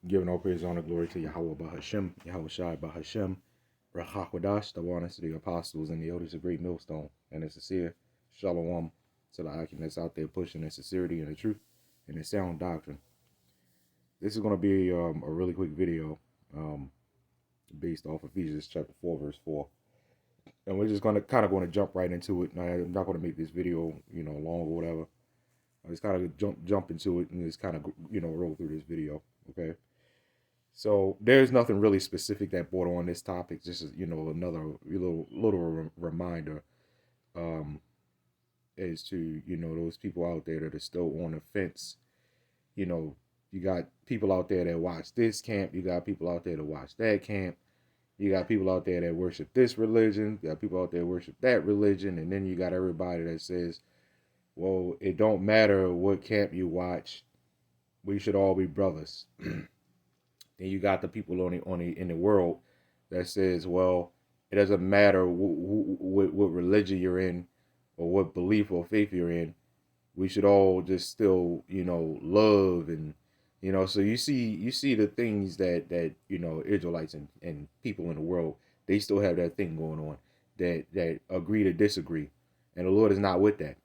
Giving all praise, honor, glory to Yahawah BAHASHAM, YAHAWASHI BAHASHAM, Rachakwadash, the warnings to the apostles and the elders of Great Millstone, and a sincere shalom to the Akim that's out there pushing the sincerity and the truth and the sound doctrine. This is going to be a really quick video based off of Ephesians chapter 4, verse 4. And we're just going to jump right into it. Now, I'm not going to make this video, long or whatever. I just kind of jump into it and just kind of, roll through this video, okay? So there's nothing really specific that brought on this topic. Just another little reminder as to those people out there that are still on the fence. You got people out there that watch this camp. You got people out there that watch that camp. You got people out there that worship this religion. You got people out there that worship that religion, and then you got everybody that says, "Well, it don't matter what camp you watch. We should all be brothers." Then you got the people in the world that says, well, it doesn't matter what religion you're in or what belief or faith you're in. We should all just still, love and, so you see the things that Israelites and people in the world, they still have that thing going on that agree to disagree. And the Lord is not with that.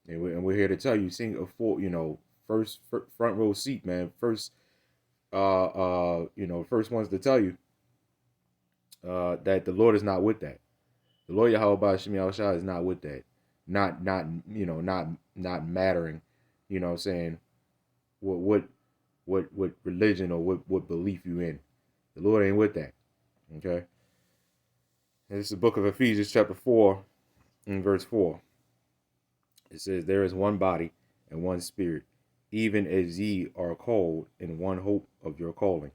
And we're here to tell you, sing a full, first front row seat, man. First ones to tell you that the Lord is not with that. The Lord YAHAWASHI is not with that. Not mattering, saying what religion or what belief you in. The Lord ain't with that. Okay. And this is the book of Ephesians chapter 4 and verse 4. It says, "There is one body and one spirit, even as ye are called in one hope of your calling.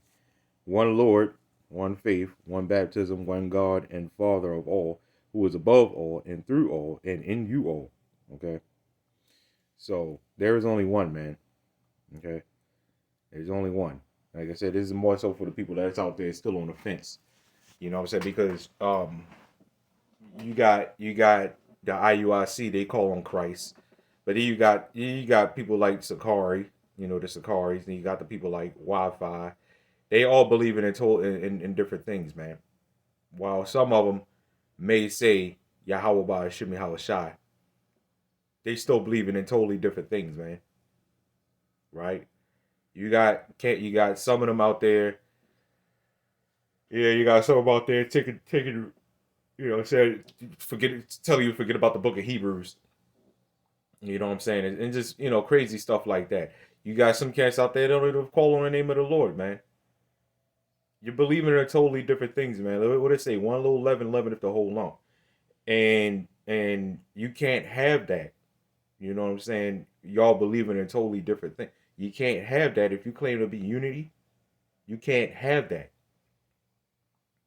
One Lord, one faith, one baptism, one God and Father of all, who is above all and through all and in you all." Okay. So there is only one, man. Okay. There's only one. Like I said, this is more so for the people that's out there still on the fence. You know what I'm saying? Because you got the IUIC, they call on Christ. But then you got people like Sakari, the Sakaris, and you got the people like Wi-Fi. They all believe in different things, man. While some of them may say Yahawah BAHASHAM YAHAWASHI, they still believe in totally different things, man. Right? You got some of them out there. Yeah, you got some of them out there taking saying forget about the book of Hebrews. You know what I'm saying? And just, crazy stuff like that. You got some cats out there that don't even call on the name of the Lord, man. You're believing in totally different things, man. What they say? One little leaven, leaveneth the whole lump. And you can't have that. You know what I'm saying? Y'all believing in totally different things. You can't have that if you claim to be unity. You can't have that.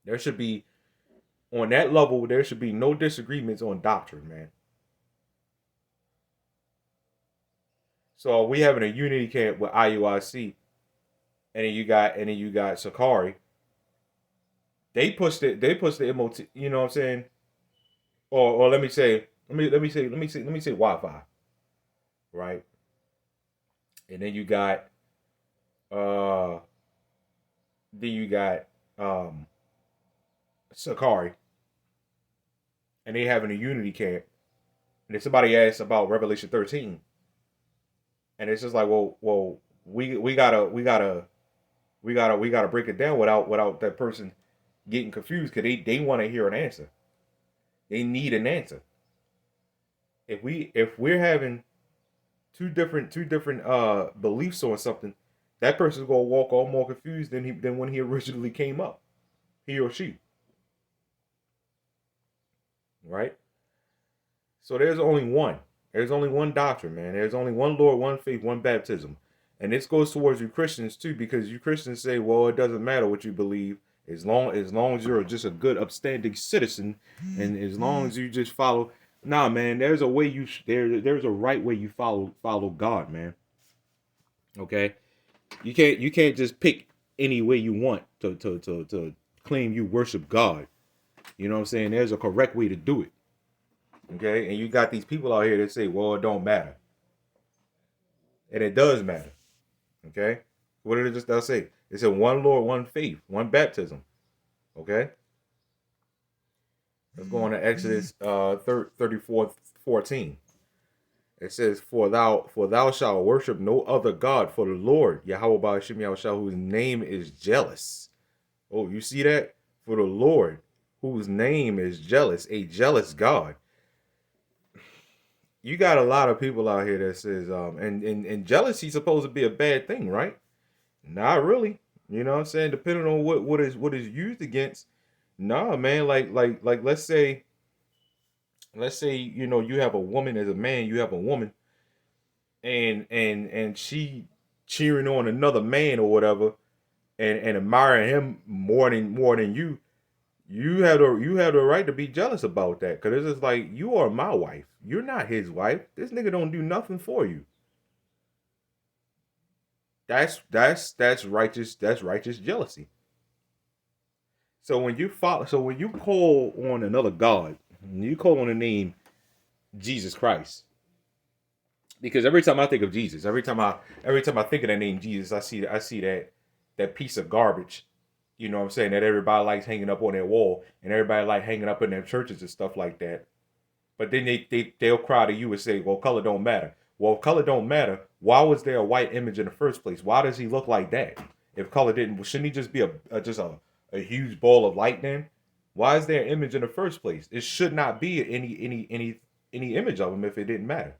There should be, on that level, there should be no disagreements on doctrine, man. So we having a unity camp with IUIC, and then you got Sakari. They pushed the MOT. You know what I'm saying? Or let me say Wi-Fi, right? And then you got Sakari, and they having a unity camp. And then somebody asked about Revelation 13. And it's just like, well, we gotta break it down without that person getting confused, because they want to hear an answer. They need an answer. If we're having two different beliefs on something, that person's gonna walk all more confused than when he originally came up, he or she. Right? So there's only one. There's only one doctrine, man. There's only one Lord, one faith, one baptism. And this goes towards you Christians too, because you Christians say, well, it doesn't matter what you believe, as long as you're just a good, upstanding citizen, and as long as you just follow. Nah, man. There's a way there's a right way you follow God, man. Okay, you can't just pick any way you want to claim you worship God. You know what I'm saying? There's a correct way to do it. Okay, and you got these people out here that say, well, it don't matter. And it does matter. Okay? What did it just say? It said one Lord, one faith, one baptism. Okay? Let's go on to Exodus 34:14. It says, For thou shalt worship no other God, for the Lord, Yahawah BAHASHAM Yahawashi, whose name is jealous. Oh, you see that? For the Lord, whose name is jealous, a jealous God. You got a lot of people out here that says, and jealousy supposed to be a bad thing, right? Not really. You know what I'm saying? Depending on what is used against. Nah, man, like let's say, you know, you have a woman as a man, you have a woman and she cheering on another man or whatever and admiring him more than you. You have the right to be jealous about that, because it's just like, you are my wife. You're not his wife. This nigga don't do nothing for you. That's righteous. That's righteous jealousy. So when you call on another God, you call on the name Jesus Christ. Because every time I think of Jesus, every time I think of that name Jesus, I see that piece of garbage. You know what I'm saying? That everybody likes hanging up on their wall, and everybody like hanging up in their churches and stuff like that. But then they'll cry to you and say, "Well, color don't matter." Well, if color don't matter, why was there a white image in the first place? Why does he look like that? If color didn't, shouldn't he just be a huge ball of light then? Why is there an image in the first place? It should not be any image of him if it didn't matter.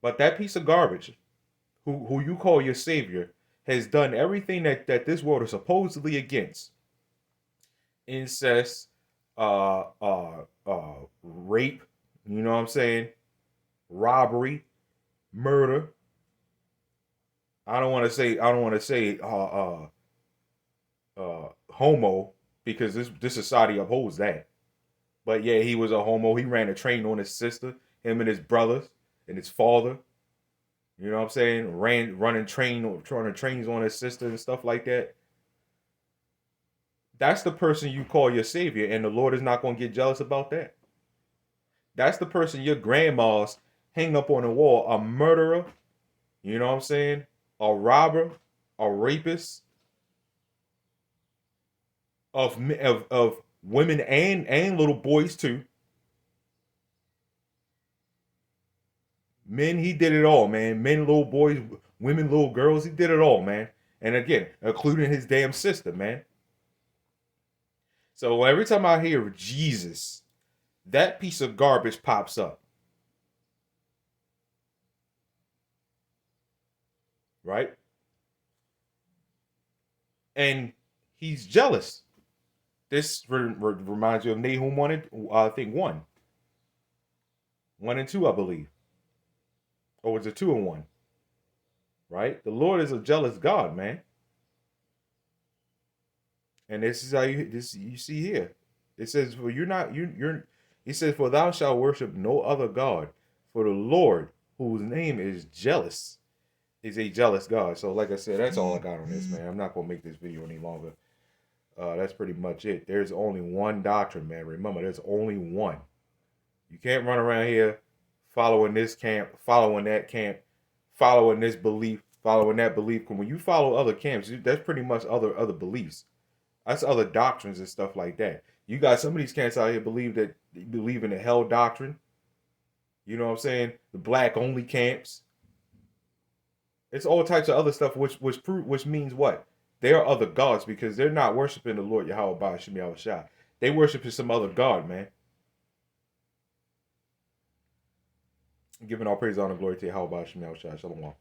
But that piece of garbage, who you call your savior, has done everything that this world is supposedly against: incest, rape. You know what I'm saying? Robbery, murder. I don't want to say homo, because this society upholds that. But yeah, he was a homo. He ran a train on his sister, him and his brothers, and his father. You know what I'm saying? Running trains on his sister and stuff like that. That's the person you call your savior, and the Lord is not going to get jealous about that. That's the person your grandmas hang up on the wall: a murderer, you know what I'm saying? A robber, a rapist of women and little boys too. Men, he did it all, man. Men, little boys, women, little girls, he did it all, man. And again, including his damn sister, man. So every time I hear Jesus, that piece of garbage pops up. Right? And he's jealous. This reminds you of Nahum 1 and I think 1. 1 and 2, I believe. Or was it 2 and 1? Right? The Lord is a jealous God, man. And this is how you see here. It says, "For you're not you're." It says, "For thou shalt worship no other God, for the Lord, whose name is jealous, is a jealous God." So, like I said, that's all I got on this, man. I'm not gonna make this video any longer. That's pretty much it. There's only one doctrine, man. Remember, there's only one. You can't run around here following this camp, following that camp, following this belief, following that belief. When you follow other camps, that's pretty much other beliefs. That's other doctrines and stuff like that. You got some of these camps out here believe in the hell doctrine. You know what I'm saying? The black only camps. It's all types of other stuff, which means what? They are other gods, because they're not worshiping the Lord Yahawah BAHASHAM Yahawashi. They worshiping some other god, man. Giving all praise, honor, glory to Yahawah BAHASHAM Yahawashi. Shalom.